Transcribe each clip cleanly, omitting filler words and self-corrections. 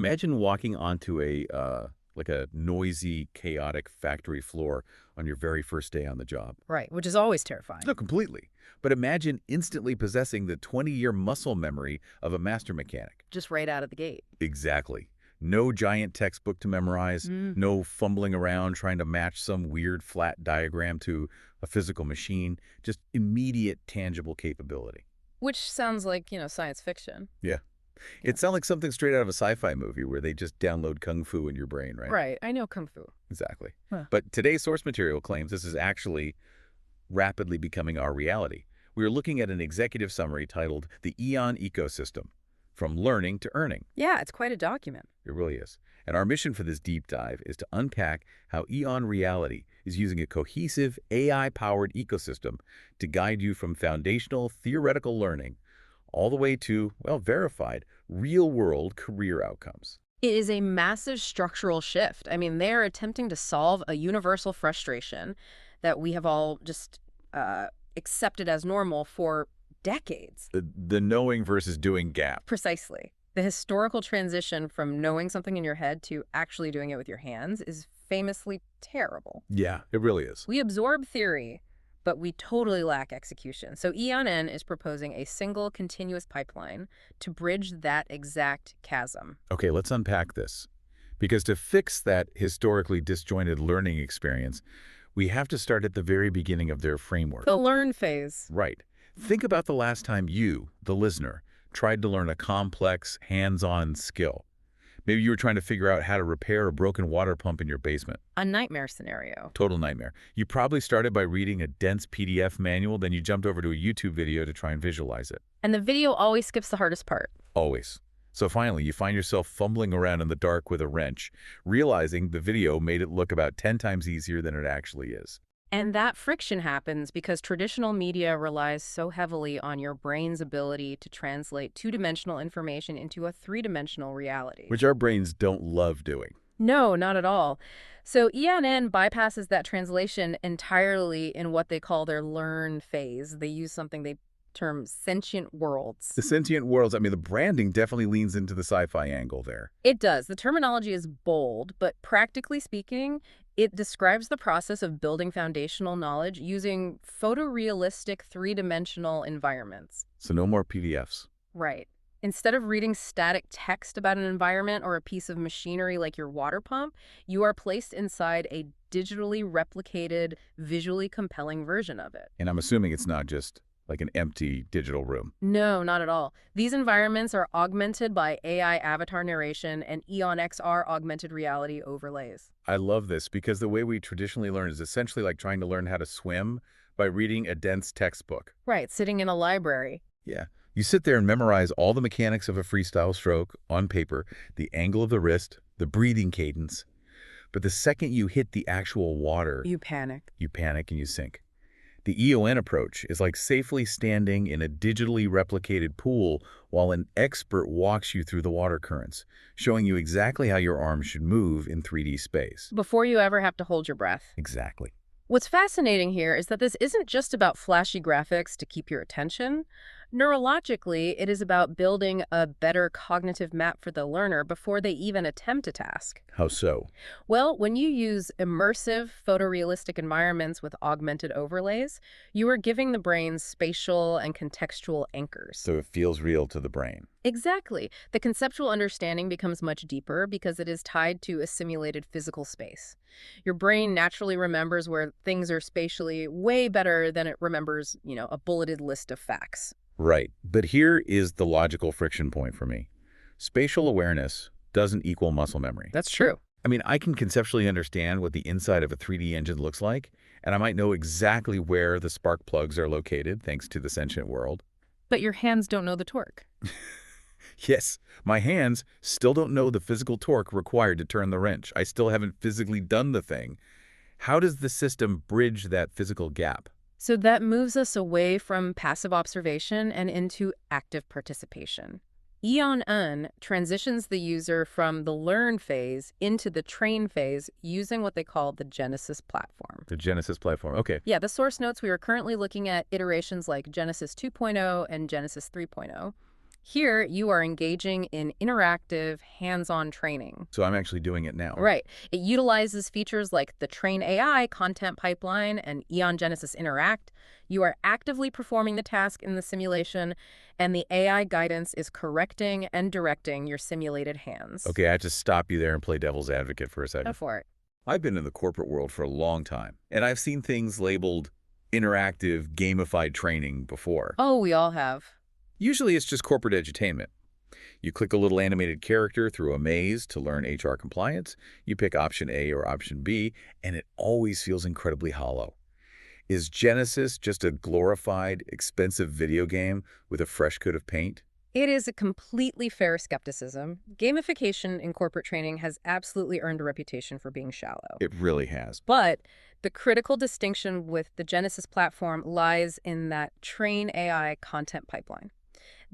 Imagine walking onto like a noisy, chaotic factory floor on your very first day on the job. Right, which is always terrifying. No, completely. But imagine instantly possessing the 20-year muscle memory of a master mechanic. Just right out of the gate. Exactly. No giant textbook to memorize, Mm. no fumbling around trying to match some weird flat diagram to a physical machine, just immediate tangible capability. Which sounds like, science fiction. Yeah. Yeah. It sounds like something straight out of a sci-fi movie where they just download kung fu in your brain, right? Right, I know Kung Fu. Exactly. Huh. But today's source material claims this is actually rapidly becoming our reality. We are looking at an executive summary titled The EON Ecosystem, From Learning to Earning. Yeah, it's quite a document. It really is. And our mission for this deep dive is to unpack how EON Reality is using a cohesive AI-powered ecosystem to guide you from foundational theoretical learning all the way to, well, verified, real-world career outcomes. It is a massive structural shift. I mean, they are attempting to solve a universal frustration that we have all just accepted as normal for decades. The knowing versus doing gap. Precisely. The historical transition from knowing something in your head to actually doing it with your hands is famously terrible. Yeah, it really is. We absorb theory, but we totally lack execution. So EON is proposing a single continuous pipeline to bridge that exact chasm. Okay, let's unpack this. Because to fix that historically disjointed learning experience, we have to start at the very beginning of their framework. The learn phase. Right. Think about the last time you, the listener, tried to learn a complex, hands-on skill. Maybe you were trying to figure out how to repair a broken water pump in your basement. A nightmare scenario. Total nightmare. You probably started by reading a dense PDF manual, then you jumped over to a YouTube video to try and visualize it. And the video always skips the hardest part. Always. So finally, you find yourself fumbling around in the dark with a wrench, realizing the video made it look about 10 times easier than it actually is. And that friction happens because traditional media relies so heavily on your brain's ability to translate two-dimensional information into a three-dimensional reality. Which our brains don't love doing. No, not at all. So EON bypasses that translation entirely in what they call their learn phase. They use something they term sentient worlds. The sentient worlds, I mean, the branding definitely leans into the sci-fi angle there. It does. The terminology is bold, but practically speaking, it describes the process of building foundational knowledge using photorealistic three-dimensional environments. So no more PDFs. Right. Instead of reading static text about an environment or a piece of machinery like your water pump, you are placed inside a digitally replicated, visually compelling version of it. And I'm assuming it's not just like an empty digital room. No, not at all. These environments are augmented by AI avatar narration and EON XR augmented reality overlays. I love this because the way we traditionally learn is essentially like trying to learn how to swim by reading a dense textbook. Right, sitting in a library. Yeah. You sit there and memorize all the mechanics of a freestyle stroke on paper, the angle of the wrist, the breathing cadence. But the second you hit the actual water, You panic. you panic and you sink. The EON approach is like safely standing in a digitally replicated pool while an expert walks you through the water currents, showing you exactly how your arms should move in 3D space. Before you ever have to hold your breath. Exactly. What's fascinating here is that this isn't just about flashy graphics to keep your attention. Neurologically, it is about building a better cognitive map for the learner before they even attempt a task. How so? Well, when you use immersive photorealistic environments with augmented overlays, you are giving the brain spatial and contextual anchors. So it feels real to the brain. Exactly. The conceptual understanding becomes much deeper because it is tied to a simulated physical space. Your brain naturally remembers where things are spatially way better than it remembers, a bulleted list of facts. Right. But here is the logical friction point for me. Spatial awareness doesn't equal muscle memory. That's true. I mean, I can conceptually understand what the inside of a 3D engine looks like, and I might know exactly where the spark plugs are located, thanks to the sentient world. But your hands don't know the torque. Yes, my hands still don't know the physical torque required to turn the wrench. I still haven't physically done the thing. How does the system bridge that physical gap? So that moves us away from passive observation and into active participation. EON transitions the user from the learn phase into the train phase using what they call the Genesis platform. The Genesis platform. Okay. Yeah, the source notes, we are currently looking at iterations like Genesis 2.0 and Genesis 3.0. Here, you are engaging in interactive, hands-on training. So I'm actually doing it now. Right. It utilizes features like the Train AI content pipeline and EON Genesis Interact. You are actively performing the task in the simulation, and the AI guidance is correcting and directing your simulated hands. Okay, I have to stop you there and play devil's advocate for a Go second. for it. I've been in the corporate world for a long time, and I've seen things labeled interactive, gamified training before. Oh, we all have. Usually it's just corporate edutainment. You click a little animated character through a maze to learn HR compliance, you pick option A or option B, and it always feels incredibly hollow. Is Genesis just a glorified, expensive video game with a fresh coat of paint? It is a completely fair skepticism. Gamification in corporate training has absolutely earned a reputation for being shallow. It really has. But the critical distinction with the Genesis platform lies in that Train AI content pipeline.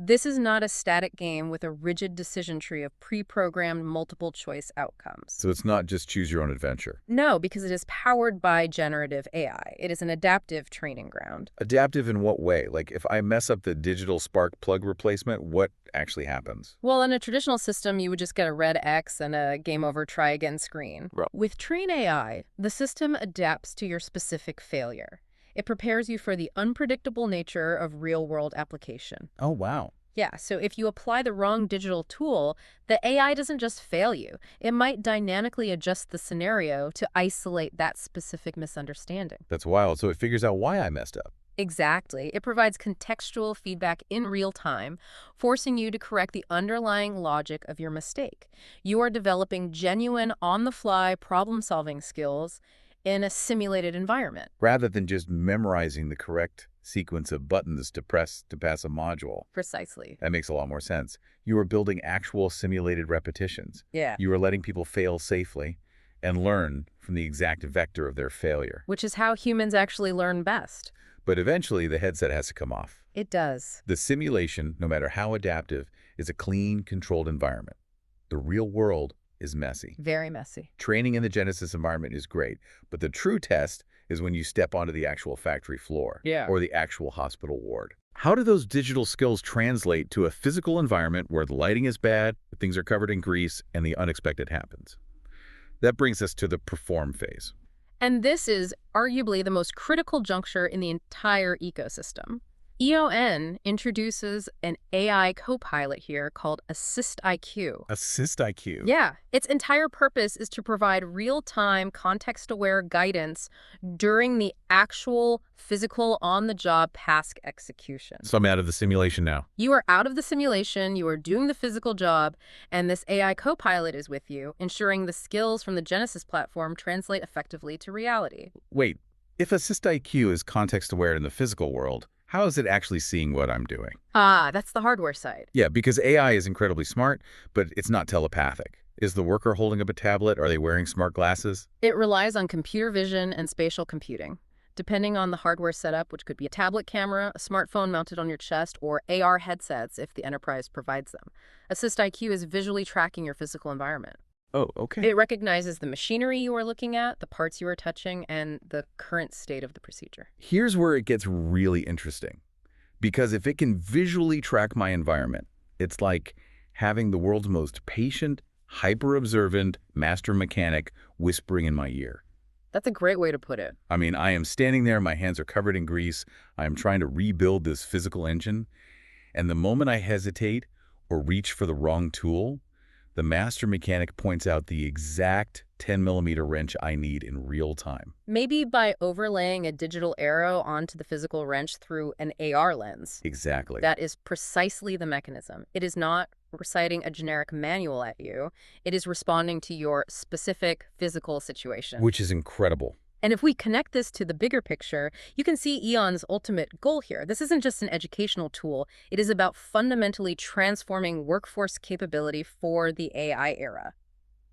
This is not a static game with a rigid decision tree of pre-programmed multiple choice outcomes. So it's not just choose your own adventure. No, because it is powered by generative AI. It is an adaptive training ground. Adaptive in what way? Like if I mess up the digital spark plug replacement, what actually happens? Well, in a traditional system, you would just get a red X and a game over, try again screen. Right. With Train AI, the system adapts to your specific failure. It prepares you for the unpredictable nature of real-world application. Oh, wow. Yeah, so if you apply the wrong digital tool, the AI doesn't just fail you. It might dynamically adjust the scenario to isolate that specific misunderstanding. That's wild. So it figures out why I messed up. Exactly. It provides contextual feedback in real time, forcing you to correct the underlying logic of your mistake. You are developing genuine, on-the-fly problem-solving skills in a simulated environment. Rather than just memorizing the correct sequence of buttons to press to pass a module. Precisely. That makes a lot more sense. You are building actual simulated repetitions. Yeah. You are letting people fail safely and learn from the exact vector of their failure. Which is how humans actually learn best. But eventually, the headset has to come off. It does. The simulation, no matter how adaptive, is a clean, controlled environment. The real world is messy. Very messy. Training in the Genesis environment is great, but the true test is when you step onto the actual factory floor or the actual hospital ward. How do those digital skills translate to a physical environment where the lighting is bad, things are covered in grease, and the unexpected happens? That brings us to the perform phase. And this is arguably the most critical juncture in the entire ecosystem. EON introduces an AI co-pilot here called Assist IQ. Assist IQ. Yeah, its entire purpose is to provide real-time, context-aware guidance during the actual physical on-the-job task execution. So I'm out of the simulation now. You are out of the simulation, you are doing the physical job, and this AI co-pilot is with you, ensuring the skills from the Genesis platform translate effectively to reality. Wait, if Assist IQ is context-aware in the physical world, how is it actually seeing what I'm doing? Ah, that's the hardware side. Yeah, because AI is incredibly smart, but it's not telepathic. Is the worker holding up a tablet? Are they wearing smart glasses? It relies on computer vision and spatial computing. Depending on the hardware setup, which could be a tablet camera, a smartphone mounted on your chest, or AR headsets if the enterprise provides them, Assist IQ is visually tracking your physical environment. Oh, okay. It recognizes the machinery you are looking at, the parts you are touching, and the current state of the procedure. Here's where it gets really interesting. Because if it can visually track my environment, it's like having the world's most patient, hyper-observant master mechanic whispering in my ear. That's a great way to put it. I mean, I am standing there, my hands are covered in grease, I am trying to rebuild this physical engine, and the moment I hesitate or reach for the wrong tool, the master mechanic points out the exact 10mm wrench I need in real time. Maybe by overlaying a digital arrow onto the physical wrench through an AR lens. Exactly. That is precisely the mechanism. It is not reciting a generic manual at you. It is responding to your specific physical situation. Which is incredible. And if we connect this to the bigger picture, you can see EON's ultimate goal here. This isn't just an educational tool. It is about fundamentally transforming workforce capability for the AI era.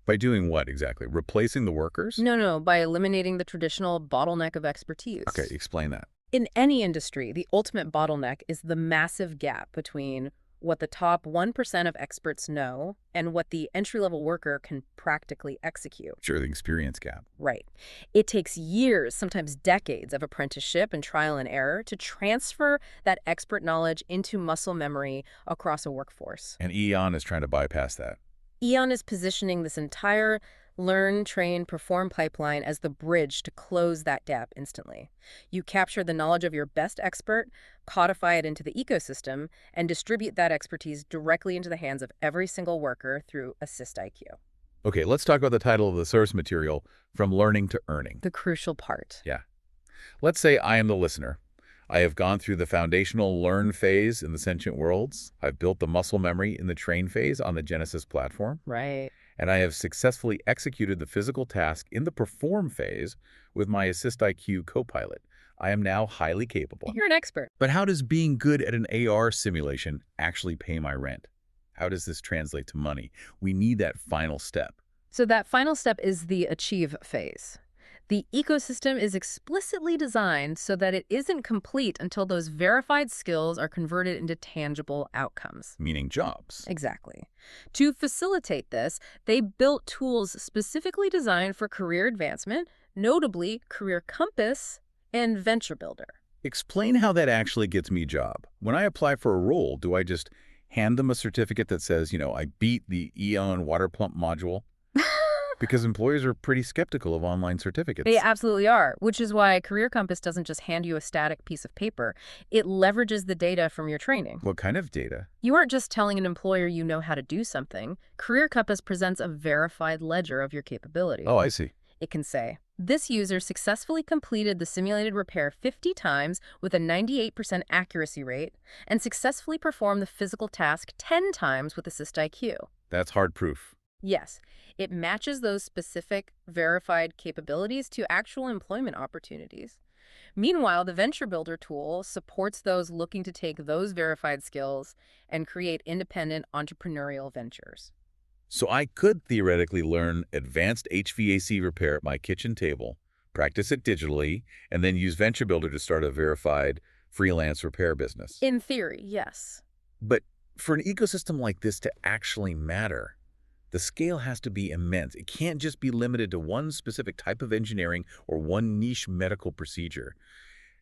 By doing what exactly? Replacing the workers? No, by eliminating the traditional bottleneck of expertise. Okay, explain that. In any industry, the ultimate bottleneck is the massive gap between what the top 1% of experts know and what the entry-level worker can practically execute. Sure, the experience gap. Right. It takes years, sometimes decades, of apprenticeship and trial and error to transfer that expert knowledge into muscle memory across a workforce. And EON is trying to bypass that. EON is positioning this entire learn, train, perform pipeline as the bridge to close that gap instantly. You capture the knowledge of your best expert, codify it into the ecosystem, and distribute that expertise directly into the hands of every single worker through Assist IQ. Okay, let's talk about the title of the source material, From Learning to Earning. The crucial part. Yeah. Let's say I am the listener. I have gone through the foundational learn phase in the sentient worlds. I've built the muscle memory in the train phase on the Genesis platform. Right. And I have successfully executed the physical task in the perform phase with my Assist IQ copilot. I am now highly capable. You're an expert. But how does being good at an AR simulation actually pay my rent? How does this translate to money? We need that final step. So that final step is the achieve phase. The ecosystem is explicitly designed so that it isn't complete until those verified skills are converted into tangible outcomes. Meaning jobs. Exactly. To facilitate this, they built tools specifically designed for career advancement, notably Career Compass and Venture Builder. Explain how that actually gets me a job. When I apply for a role, do I just hand them a certificate that says, I beat the EON water pump module? Because employers are pretty skeptical of online certificates. They absolutely are, which is why Career Compass doesn't just hand you a static piece of paper. It leverages the data from your training. What kind of data? You aren't just telling an employer you know how to do something. Career Compass presents a verified ledger of your capability. Oh, I see. It can say, this user successfully completed the simulated repair 50 times with a 98% accuracy rate and successfully performed the physical task 10 times with Assist IQ. That's hard proof. Yes, it matches those specific verified capabilities to actual employment opportunities. Meanwhile, the Venture Builder tool supports those looking to take those verified skills and create independent entrepreneurial ventures. So I could theoretically learn advanced HVAC repair at my kitchen table, practice it digitally, and then use Venture Builder to start a verified freelance repair business. In theory, yes. But for an ecosystem like this to actually matter, the scale has to be immense. It can't just be limited to one specific type of engineering or one niche medical procedure.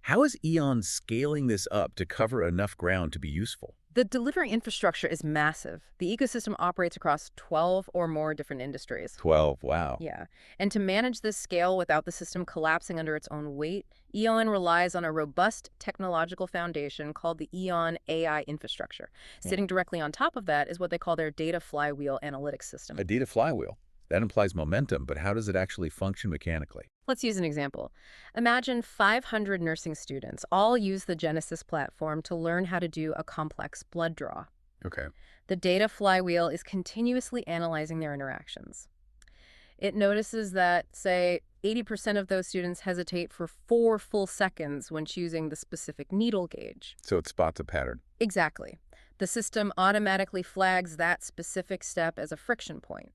How is EON scaling this up to cover enough ground to be useful? The delivery infrastructure is massive. The ecosystem operates across 12 or more different industries. 12, wow. Yeah. And to manage this scale without the system collapsing under its own weight, EON relies on a robust technological foundation called the EON AI infrastructure. Sitting directly on top of that is what they call their data flywheel analytics system. A data flywheel. That implies momentum, but how does it actually function mechanically? Let's use an example. Imagine 500 nursing students all use the Genesis platform to learn how to do a complex blood draw. Okay. The data flywheel is continuously analyzing their interactions. It notices that, say, 80% of those students hesitate for 4 full seconds when choosing the specific needle gauge. So it spots a pattern. Exactly. The system automatically flags that specific step as a friction point.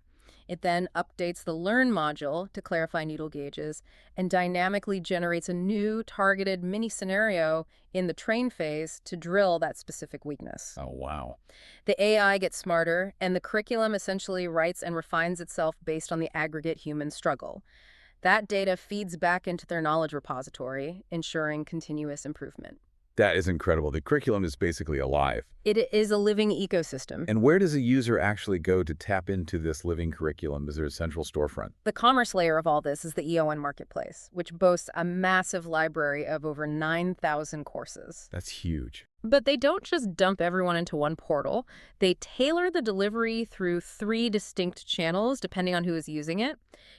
It then updates the Learn module to clarify needle gauges and dynamically generates a new targeted mini scenario in the train phase to drill that specific weakness. Oh, wow. The AI gets smarter, and the curriculum essentially writes and refines itself based on the aggregate human struggle. That data feeds back into their knowledge repository, ensuring continuous improvement. That is incredible. The curriculum is basically alive. It is a living ecosystem. And where does a user actually go to tap into this living curriculum? Is there a central storefront? The commerce layer of all this is the EON Marketplace, which boasts a massive library of over 9,000 courses. That's huge. But they don't just dump everyone into one portal. They tailor the delivery through 3 distinct channels, depending on who is using it.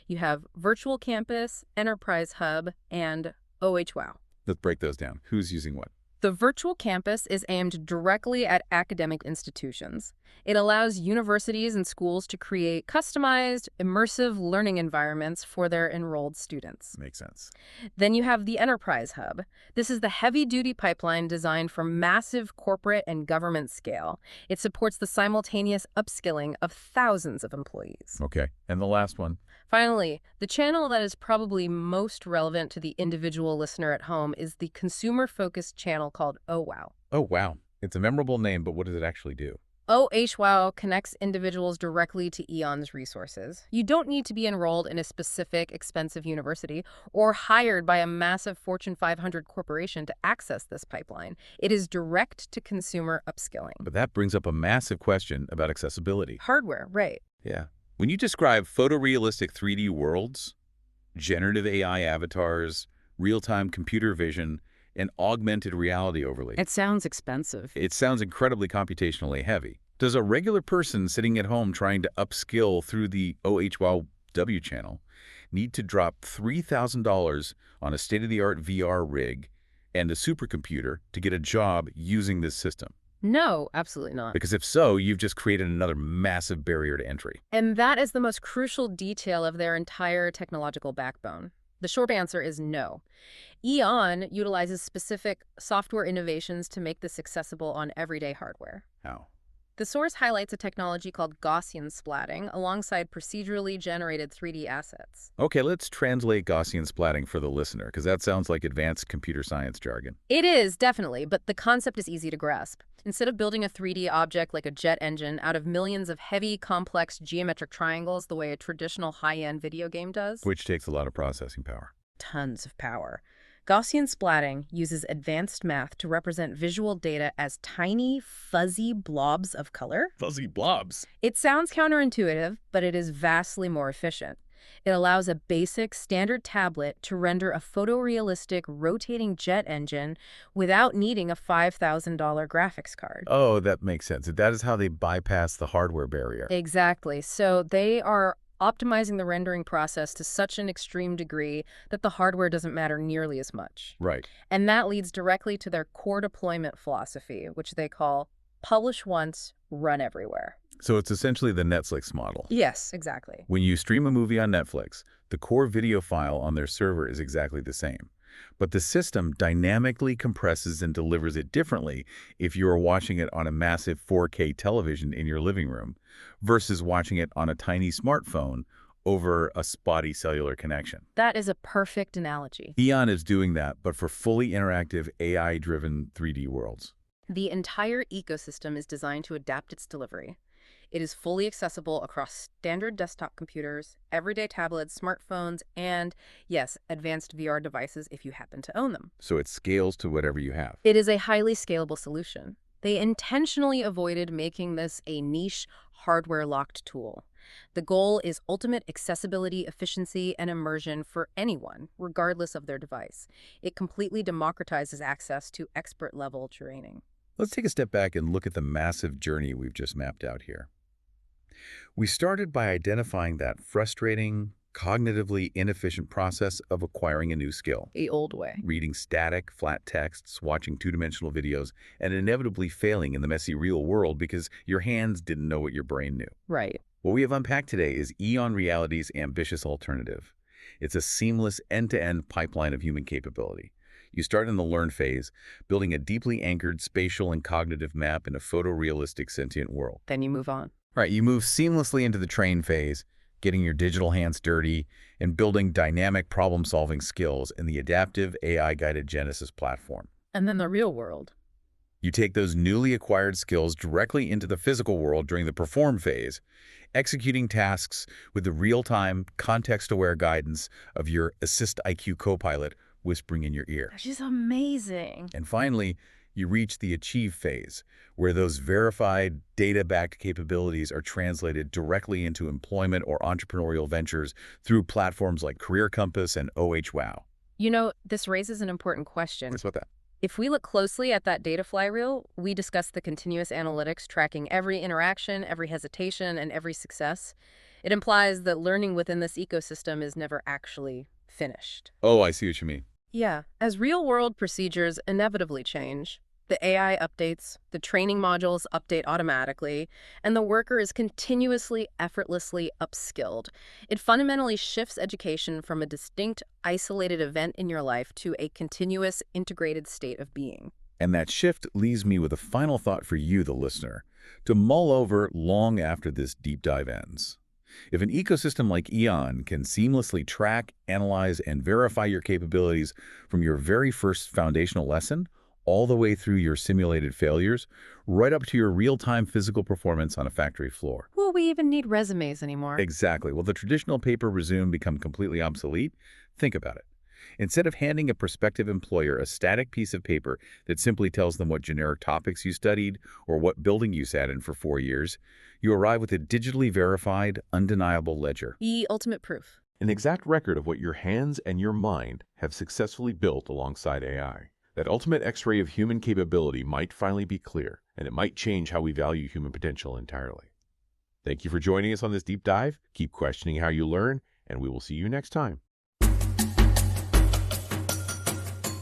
You have Virtual Campus, Enterprise Hub, and OHWOW. Let's break those down. Who's using what? The Virtual Campus is aimed directly at academic institutions. It allows universities and schools to create customized, immersive learning environments for their enrolled students. Makes sense. Then you have the Enterprise Hub. This is the heavy-duty pipeline designed for massive corporate and government scale. It supports the simultaneous upskilling of thousands of employees. Okay. And the last one? Finally, the channel that is probably most relevant to the individual listener at home is the consumer-focused channel called Oh Wow. Oh, wow. It's a memorable name, but what does it actually do? OHWOW connects individuals directly to EON's resources. You don't need to be enrolled in a specific expensive university or hired by a massive Fortune 500 corporation to access this pipeline. It is direct-to-consumer upskilling. But that brings up a massive question about accessibility. Hardware, right. Yeah. When you describe photorealistic 3D worlds, generative AI avatars, real-time computer vision, and augmented reality overlay, It sounds expensive. it sounds incredibly computationally heavy. Does a regular person sitting at home trying to upskill through the OHWW channel need to drop $3,000 on a state-of-the-art VR rig and a supercomputer to get a job using this system? No, absolutely not. Because if so, you've just created another massive barrier to entry. And that is the most crucial detail of their entire technological backbone. The short answer is no. EON utilizes specific software innovations to make this accessible on everyday hardware. How? The source highlights a technology called Gaussian splatting alongside procedurally generated 3D assets. Okay, let's translate Gaussian splatting for the listener, because that sounds like advanced computer science jargon. It is, definitely, but the concept is easy to grasp. Instead of building a 3D object like a jet engine out of millions of heavy, complex geometric triangles the way a traditional high-end video game does, Which takes a lot of processing power. tons of power. Gaussian splatting uses advanced math to represent visual data as tiny, fuzzy blobs of color. Fuzzy blobs. It sounds counterintuitive, but it is vastly more efficient. It allows a basic, standard tablet to render a photorealistic, rotating jet engine without needing a $5,000 graphics card. Oh, that makes sense. That is how they bypass the hardware barrier. Exactly. So they are optimizing the rendering process to such an extreme degree that the hardware doesn't matter nearly as much. Right. And that leads directly to their core deployment philosophy, which they call publish once, run everywhere. So it's essentially the Netflix model. Yes, exactly. When you stream a movie on Netflix, the core video file on their server is exactly the same. But the system dynamically compresses and delivers it differently if you are watching it on a massive 4K television in your living room versus watching it on a tiny smartphone over a spotty cellular connection. That is a perfect analogy. EON is doing that, but for fully interactive AI-driven 3D worlds. The entire ecosystem is designed to adapt its delivery. It is fully accessible across standard desktop computers, everyday tablets, smartphones, and, yes, advanced VR devices if you happen to own them. So it scales to whatever you have. It is a highly scalable solution. They intentionally avoided making this a niche, hardware-locked tool. The goal is ultimate accessibility, efficiency, and immersion for anyone, regardless of their device. It completely democratizes access to expert-level training. Let's take a step back and look at the massive journey we've just mapped out here. We started by identifying that frustrating, cognitively inefficient process of acquiring a new skill. The old way. Reading static, flat texts, watching two-dimensional videos, and inevitably failing in the messy real world because your hands didn't know what your brain knew. Right. What we have unpacked today is EON Reality's ambitious alternative. It's a seamless end-to-end pipeline of human capability. You start in the learn phase, building a deeply anchored spatial and cognitive map in a photorealistic sentient world. Then you move on. Right, you move seamlessly into the train phase, getting your digital hands dirty and building dynamic problem-solving skills in the adaptive AI-guided Genesis platform. And then the real world. You take those newly acquired skills directly into the physical world during the perform phase, executing tasks with the real-time, context-aware guidance of your Assist IQ Copilot whispering in your ear. She's amazing. And finally, you reach the achieve phase, where those verified, data-backed capabilities are translated directly into employment or entrepreneurial ventures through platforms like Career Compass and OHWOW. You know, this raises an important question. What's about that? If we look closely at that data flywheel, we discuss the continuous analytics tracking every interaction, every hesitation, and every success. It implies that learning within this ecosystem is never actually finished. Oh, I see what you mean. Yeah, as real-world procedures inevitably change, the AI updates, the training modules update automatically, and the worker is continuously, effortlessly upskilled. It fundamentally shifts education from a distinct, isolated event in your life to a continuous, integrated state of being. And that shift leaves me with a final thought for you, the listener, to mull over long after this deep dive ends. If an ecosystem like EON can seamlessly track, analyze, and verify your capabilities from your very first foundational lesson all the way through your simulated failures, right up to your real-time physical performance on a factory floor. Will we even need resumes anymore? Exactly. Will the traditional paper resume become completely obsolete? Think about it. Instead of handing a prospective employer a static piece of paper that simply tells them what generic topics you studied or what building you sat in for 4 years, you arrive with a digitally verified, undeniable ledger. Ultimate proof. An exact record of what your hands and your mind have successfully built alongside AI. That ultimate X-ray of human capability might finally be clear, and it might change how we value human potential entirely. Thank you for joining us on this deep dive. Keep questioning how you learn, and we will see you next time.